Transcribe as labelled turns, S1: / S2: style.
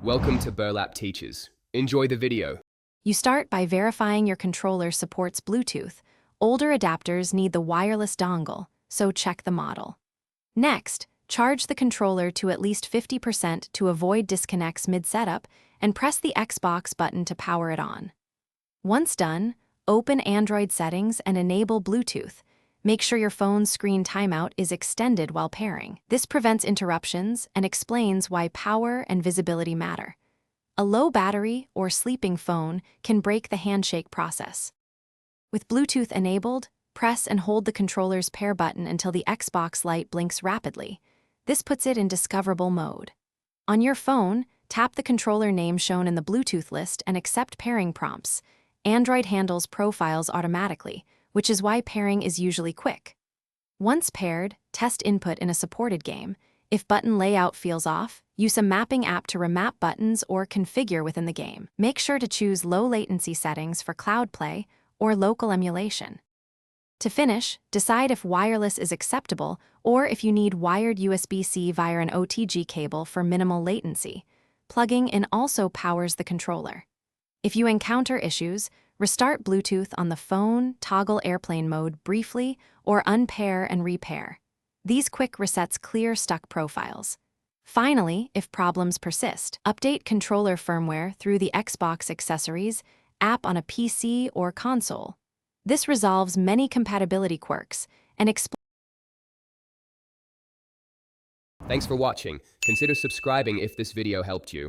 S1: Welcome to Burlap Teachers. Enjoy the video.
S2: You start by verifying your controller supports Bluetooth. Older adapters need the wireless dongle, so check the model. Next, charge the controller to at least 50% to avoid disconnects mid-setup and press the Xbox button to power it on. Once done, open Android settings and enable Bluetooth. Make sure your phone's screen timeout is extended while pairing. This prevents interruptions and explains why power and visibility matter. A low battery or sleeping phone can break the handshake process. With Bluetooth enabled, press and hold the controller's pair button until the Xbox light blinks rapidly. This puts it in discoverable mode. On your phone, tap the controller name shown in the Bluetooth list and accept pairing prompts. Android handles profiles automatically, which is why pairing is usually quick. Once paired, test input in a supported game. If button layout feels off, use a mapping app to remap buttons or configure within the game. Make sure to choose low latency settings for cloud play or local emulation. To finish, decide if wireless is acceptable or if you need wired USB-C via an OTG cable for minimal latency. Plugging in also powers the controller. If you encounter issues, restart Bluetooth on the phone, toggle airplane mode briefly, or unpair and repair. These quick resets clear stuck profiles. Finally, if problems persist, update controller firmware through the Xbox accessories app on a PC or console. This resolves many compatibility quirks and
S1: Thanks for watching. Consider subscribing if this video helped you.